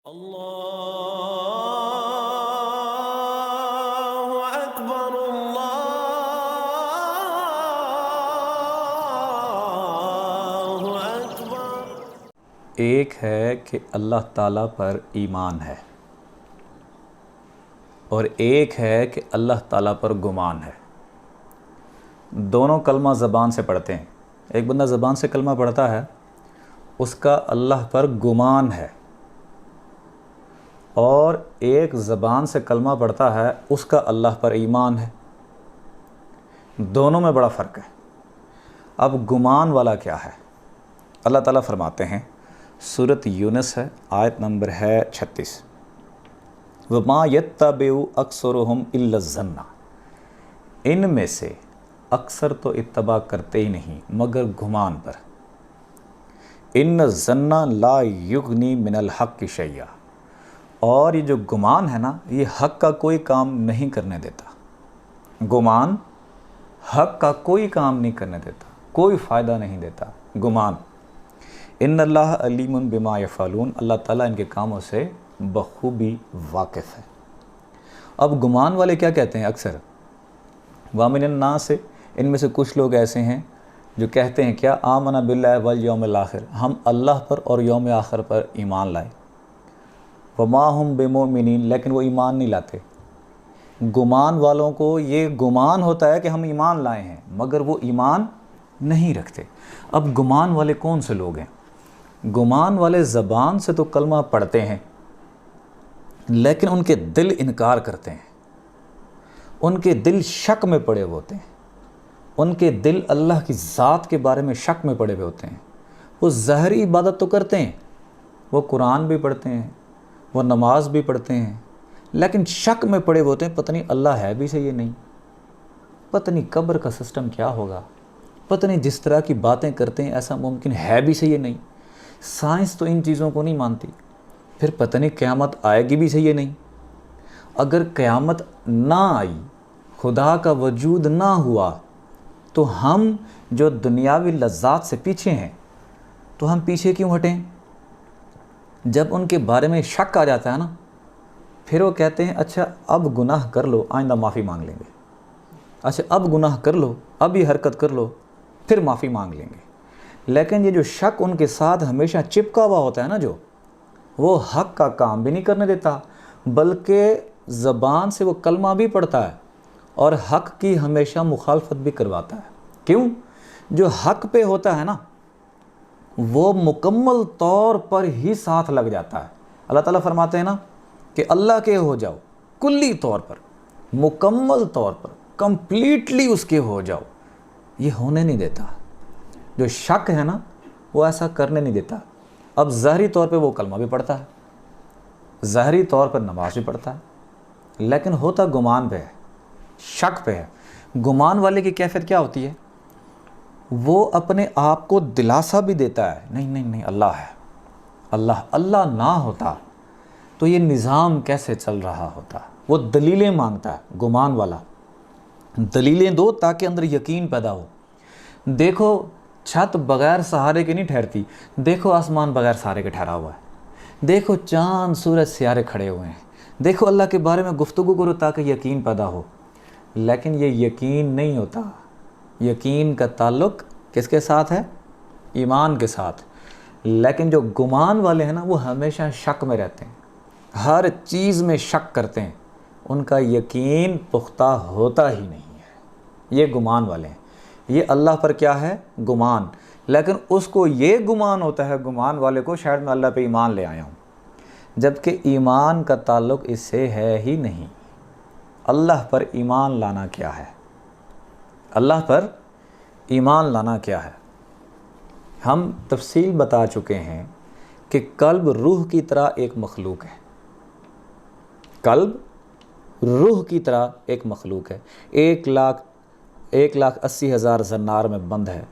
اللہ اکبر اللہ اکبر۔ ایک ہے کہ اللہ تعالیٰ پر ایمان ہے، اور ایک ہے کہ اللہ تعالیٰ پر گمان ہے۔ دونوں کلمہ زبان سے پڑھتے ہیں۔ ایک بندہ زبان سے کلمہ پڑھتا ہے، اس کا اللہ پر گمان ہے، اور ایک زبان سے کلمہ پڑھتا ہے، اس کا اللہ پر ایمان ہے۔ دونوں میں بڑا فرق ہے۔ اب گمان والا کیا ہے؟ اللہ تعالیٰ فرماتے ہیں، سورۃ یونس ہے، آیت نمبر ہے 36، وَمَا يَتَّبِعُ أَكْثَرُهُمْ إِلَّا الظَّنَّ، ان میں سے اکثر تو اتباع کرتے ہی نہیں مگر گمان پر۔ إِنَّ الظَّنَّ لَا يُغْنِي مِنَ الْحَقِّ شَيْئًا، اور یہ جو گمان ہے نا، یہ حق کا کوئی کام نہیں کرنے دیتا۔ گمان حق کا کوئی کام نہیں کرنے دیتا، کوئی فائدہ نہیں دیتا گمان۔ ان اللہ علیم بما یفعلون، اللہ تعالیٰ ان کے کاموں سے بخوبی واقف ہے۔ اب گمان والے کیا کہتے ہیں اکثر؟ وَمِنَ النَّاسِ، ان میں سے کچھ لوگ ایسے ہیں جو کہتے ہیں کیا آمنا باللہ والیوم الآخر، ہم اللہ پر اور یوم آخر پر ایمان لائے۔ وما ہم بمؤمنین، لیکن وہ ایمان نہیں لاتے۔ گمان والوں کو یہ گمان ہوتا ہے کہ ہم ایمان لائے ہیں، مگر وہ ایمان نہیں رکھتے۔ اب گمان والے کون سے لوگ ہیں؟ گمان والے زبان سے تو کلمہ پڑھتے ہیں، لیکن ان کے دل انکار کرتے ہیں، ان کے دل شک میں پڑے ہوئے ہوتے ہیں، ان کے دل اللہ کی ذات کے بارے میں شک میں پڑے ہوئے ہوتے ہیں۔ وہ ظاہری عبادت تو کرتے ہیں، وہ قرآن بھی پڑھتے ہیں، وہ نماز بھی پڑھتے ہیں، لیکن شک میں پڑے ہوتے ہیں، پتہ نہیں اللہ ہے بھی صحیح نہیں، پتہ نہیں قبر کا سسٹم کیا ہوگا، پتہ نہیں جس طرح کی باتیں کرتے ہیں ایسا ممکن ہے بھی صحیح نہیں، سائنس تو ان چیزوں کو نہیں مانتی، پھر پتہ نہیں قیامت آئے گی بھی صحیح نہیں۔ اگر قیامت نہ آئی، خدا کا وجود نہ ہوا، تو ہم جو دنیاوی لذات سے پیچھے ہیں تو ہم پیچھے کیوں ہٹیں؟ جب ان کے بارے میں شک آ جاتا ہے نا، پھر وہ کہتے ہیں اچھا اب گناہ کر لو، آئندہ معافی مانگ لیں گے، اچھا اب گناہ کر لو، اب یہ حرکت کر لو، پھر معافی مانگ لیں گے۔ لیکن یہ جو شک ان کے ساتھ ہمیشہ چپکا ہوا ہوتا ہے نا، جو وہ حق کا کام بھی نہیں کرنے دیتا، بلکہ زبان سے وہ کلمہ بھی پڑھتا ہے اور حق کی ہمیشہ مخالفت بھی کرواتا ہے۔ کیوں؟ جو حق پہ ہوتا ہے نا، وہ مکمل طور پر ہی ساتھ لگ جاتا ہے۔ اللہ تعالیٰ فرماتے ہیں نا کہ اللہ کے ہو جاؤ، کلی طور پر، مکمل طور پر، کمپلیٹلی اس کے ہو جاؤ، یہ ہونے نہیں دیتا۔ جو شک ہے نا، وہ ایسا کرنے نہیں دیتا۔ اب ظاہری طور پہ وہ کلمہ بھی پڑھتا ہے، ظاہری طور پر نماز بھی پڑھتا ہے، لیکن ہوتا گمان پہ ہے، شک پہ ہے۔ گمان والے کی کیفیت کیا ہوتی ہے؟ وہ اپنے آپ کو دلاسا بھی دیتا ہے، نہیں نہیں نہیں، اللہ ہے، اللہ نہ ہوتا تو یہ نظام کیسے چل رہا ہوتا۔ وہ دلیلیں مانگتا ہے گمان والا، دلیلیں دو تاکہ اندر یقین پیدا ہو۔ دیکھو چھت بغیر سہارے کے نہیں ٹھہرتی، دیکھو آسمان بغیر سہارے کے ٹھہرا ہوا ہے، دیکھو چاند سورج سیارے کھڑے ہوئے ہیں، دیکھو اللہ کے بارے میں گفتگو کرو تاکہ یقین پیدا ہو۔ لیکن یہ یقین نہیں ہوتا۔ یقین کا تعلق کس کے ساتھ ہے؟ ایمان کے ساتھ۔ لیکن جو گمان والے ہیں نا، وہ ہمیشہ شک میں رہتے ہیں، ہر چیز میں شک کرتے ہیں، ان کا یقین پختہ ہوتا ہی نہیں ہے۔ یہ گمان والے ہیں۔ یہ اللہ پر کیا ہے؟ گمان۔ لیکن اس کو یہ گمان ہوتا ہے، گمان والے کو، شاید میں اللہ پہ ایمان لے آیا ہوں، جبکہ ایمان کا تعلق اس سے ہے ہی نہیں۔ اللہ پر ایمان لانا کیا ہے؟ اللہ پر ایمان لانا کیا ہے؟ ہم تفصیل بتا چکے ہیں کہ قلب روح کی طرح ایک مخلوق ہے، قلب روح کی طرح ایک مخلوق ہے۔ 1,80,000 زنار میں بند ہے،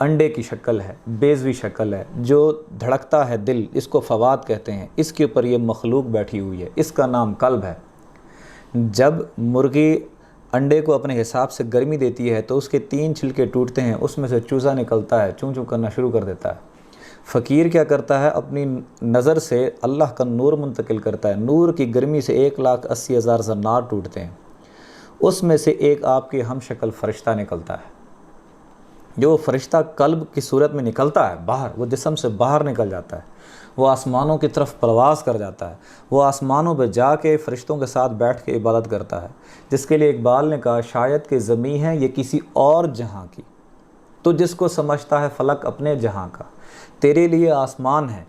انڈے کی شکل ہے، بیضوی شکل ہے، جو دھڑکتا ہے دل، اس کو فواد کہتے ہیں، اس کے اوپر یہ مخلوق بیٹھی ہوئی ہے، اس کا نام قلب ہے۔ جب مرغی انڈے کو اپنے حساب سے گرمی دیتی ہے تو اس کے 3 چھلکے ٹوٹتے ہیں، اس میں سے چوزا نکلتا ہے، چوں چوں کرنا شروع کر دیتا ہے، فقیر کیا کرتا ہے؟ اپنی نظر سے اللہ کا نور منتقل کرتا ہے، نور کی گرمی سے 1,80,000 ذرات ٹوٹتے ہیں، اس میں سے ایک آپ کے ہم شکل فرشتہ نکلتا ہے، جو فرشتہ قلب کی صورت میں نکلتا ہے باہر، وہ جسم سے باہر نکل جاتا ہے، وہ آسمانوں کی طرف پرواز کر جاتا ہے، وہ آسمانوں پہ جا کے فرشتوں کے ساتھ بیٹھ کے عبادت کرتا ہے، جس کے لیے اقبال نے کہا شاید کہ زمین ہے یہ کسی اور جہاں کی، تو جس کو سمجھتا ہے فلک اپنے جہاں کا، تیرے لیے آسمان ہے،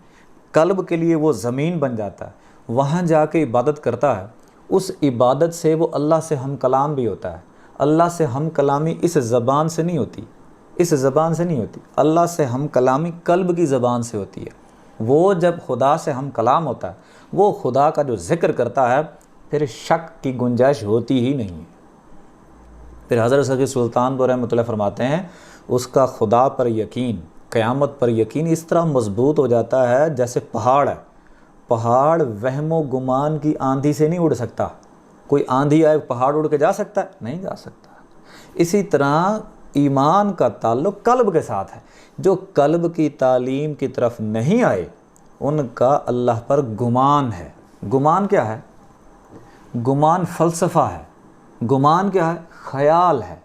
قلب کے لیے وہ زمین بن جاتا ہے، وہاں جا کے عبادت کرتا ہے، اس عبادت سے وہ اللہ سے ہم کلام بھی ہوتا ہے۔ اللہ سے ہم کلامی اس زبان سے نہیں ہوتی، اس زبان سے نہیں ہوتی، اللہ سے ہم کلامی قلب کی زبان سے ہوتی ہے۔ وہ جب خدا سے ہم کلام ہوتا ہے، وہ خدا کا جو ذکر کرتا ہے، پھر شک کی گنجائش ہوتی ہی نہیں ہے۔ پھر حضرت سخی سلطانپور رحمۃ اللہ فرماتے ہیں اس کا خدا پر یقین، قیامت پر یقین اس طرح مضبوط ہو جاتا ہے جیسے پہاڑ ہے۔ پہاڑ وہم و گمان کی آندھی سے نہیں اڑ سکتا، کوئی آندھی آئے پہاڑ اڑ کے جا سکتا ہے؟ نہیں جا سکتا۔ اسی طرح ایمان کا تعلق قلب کے ساتھ ہے، جو قلب کی تعلیم کی طرف نہیں آئے ان کا اللہ پر گمان ہے۔ گمان کیا ہے؟ گمان فلسفہ ہے، گمان کیا ہے؟ خیال ہے،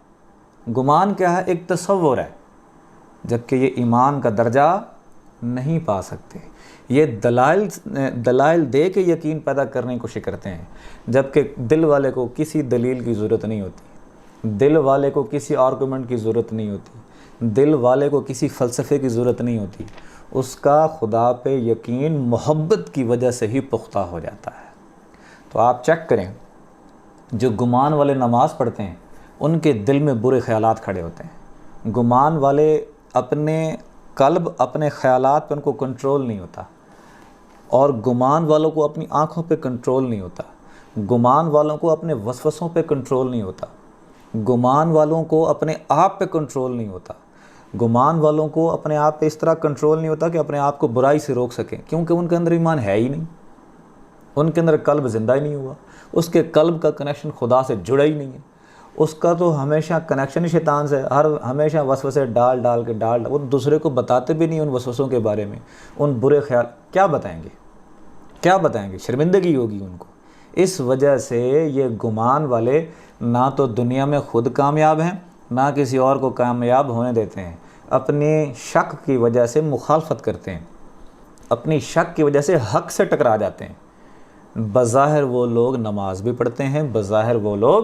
گمان کیا ہے؟ ایک تصور ہے، جبکہ یہ ایمان کا درجہ نہیں پا سکتے۔ یہ دلائل دے کے یقین پیدا کرنے کی کوشش کرتے ہیں، جبکہ دل والے کو کسی دلیل کی ضرورت نہیں ہوتی، دل والے کو کسی آرگومنٹ کی ضرورت نہیں ہوتی، دل والے کو کسی فلسفے کی ضرورت نہیں ہوتی، اس کا خدا پہ یقین محبت کی وجہ سے ہی پختہ ہو جاتا ہے۔ تو آپ چیک کریں، جو گمان والے نماز پڑھتے ہیں ان کے دل میں برے خیالات کھڑے ہوتے ہیں۔ گمان والے اپنے قلب، اپنے خیالات پہ ان کو کنٹرول نہیں ہوتا، اور گمان والوں کو اپنی آنکھوں پہ کنٹرول نہیں ہوتا، گمان والوں کو اپنے وسوسوں پہ کنٹرول نہیں ہوتا، گمان والوں کو اپنے آپ پہ کنٹرول نہیں ہوتا، گمان والوں کو اپنے آپ پہ اس طرح کنٹرول نہیں ہوتا کہ اپنے آپ کو برائی سے روک سکیں، کیونکہ ان کے اندر ایمان ہے ہی نہیں، ان کے اندر قلب زندہ ہی نہیں ہوا، اس کے قلب کا کنیکشن خدا سے جڑا ہی نہیں ہے، اس کا تو ہمیشہ کنیکشن شیطان سے، ہمیشہ وسوسے ڈال کے وہ دوسرے کو بتاتے بھی نہیں ان وسوسوں کے بارے میں، ان برے خیال کیا بتائیں گے؟ شرمندگی ہوگی ان کو۔ اس وجہ سے یہ گمان والے نہ تو دنیا میں خود کامیاب ہیں، نہ کسی اور کو کامیاب ہونے دیتے ہیں، اپنے شک کی وجہ سے مخالفت کرتے ہیں، اپنی شک کی وجہ سے حق سے ٹکرا جاتے ہیں۔ بظاہر وہ لوگ نماز بھی پڑھتے ہیں، بظاہر وہ لوگ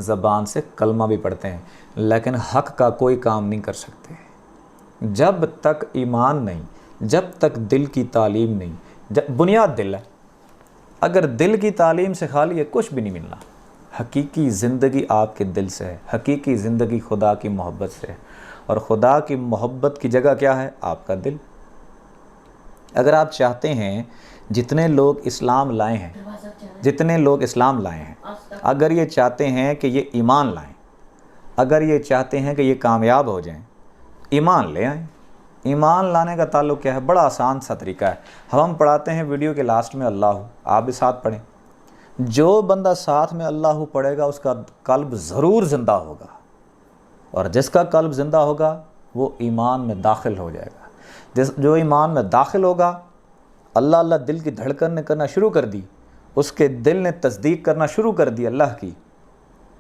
زبان سے کلمہ بھی پڑھتے ہیں، لیکن حق کا کوئی کام نہیں کر سکتے۔ جب تک ایمان نہیں، جب تک دل کی تعلیم نہیں، بنیاد دل ہے، اگر دل کی تعلیم سے خالی ہے کچھ بھی نہیں ملنا۔ حقیقی زندگی آپ کے دل سے ہے، حقیقی زندگی خدا کی محبت سے ہے، اور خدا کی محبت کی جگہ کیا ہے؟ آپ کا دل۔ اگر آپ چاہتے ہیں جتنے لوگ اسلام لائے ہیں، اگر یہ چاہتے ہیں کہ یہ ایمان لائیں، اگر یہ چاہتے ہیں کہ یہ کامیاب ہو جائیں، ایمان لے آئیں۔ ایمان لانے کا تعلق کیا ہے؟ بڑا آسان سا طریقہ ہے، ہم پڑھاتے ہیں ویڈیو کے لاسٹ میں اللہ، آپ بھی ساتھ پڑھیں۔ جو بندہ ساتھ میں اللہ پڑھے گا اس کا قلب ضرور زندہ ہوگا، اور جس کا قلب زندہ ہوگا وہ ایمان میں داخل ہو جائے گا۔ جو ایمان میں داخل ہوگا، اللہ دل کی دھڑکن نے کرنا شروع کر دی، اس کے دل نے تصدیق کرنا شروع کر دی اللہ کی،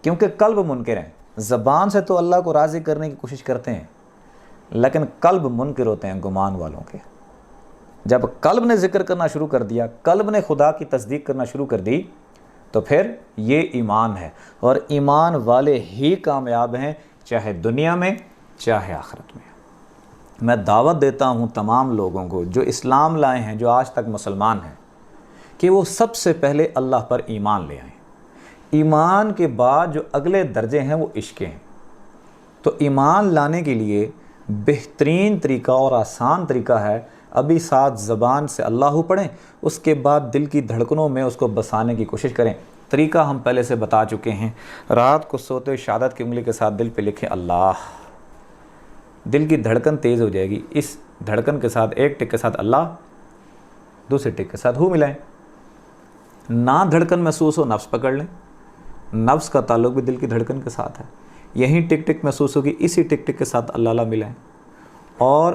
کیونکہ قلب منکر ہیں۔ زبان سے تو اللہ کو راضی کرنے کی کوشش کرتے ہیں، لیکن قلب منکر ہوتے ہیں گمان والوں کے۔ جب قلب نے ذکر کرنا شروع کر دیا، قلب نے خدا کی تصدیق کرنا شروع کر دی، تو پھر یہ ایمان ہے، اور ایمان والے ہی کامیاب ہیں، چاہے دنیا میں چاہے آخرت میں۔ میں دعوت دیتا ہوں تمام لوگوں کو جو اسلام لائے ہیں، جو آج تک مسلمان ہیں، کہ وہ سب سے پہلے اللہ پر ایمان لے آئیں۔ ایمان کے بعد جو اگلے درجے ہیں وہ عشق ہیں۔ تو ایمان لانے کے لیے بہترین طریقہ اور آسان طریقہ ہے، ابھی ساتھ زبان سے اللہ پڑھیں، اس کے بعد دل کی دھڑکنوں میں اس کو بسانے کی کوشش کریں۔ طریقہ ہم پہلے سے بتا چکے ہیں، رات کو سوتے شہادت کی انگلی کے ساتھ دل پہ لکھیں اللہ، دل کی دھڑکن تیز ہو جائے گی، اس دھڑکن کے ساتھ ایک ٹک کے ساتھ اللہ، دوسرے ٹک کے ساتھ ہو ملائیں، نہ دھڑکن محسوس ہو نفس پکڑ لیں، نفس کا تعلق بھی دل کی دھڑکن کے ساتھ ہے، یہیں ٹک ٹک محسوس ہوگی، اسی ٹک ٹک کے ساتھ اللہ ملائیں، اور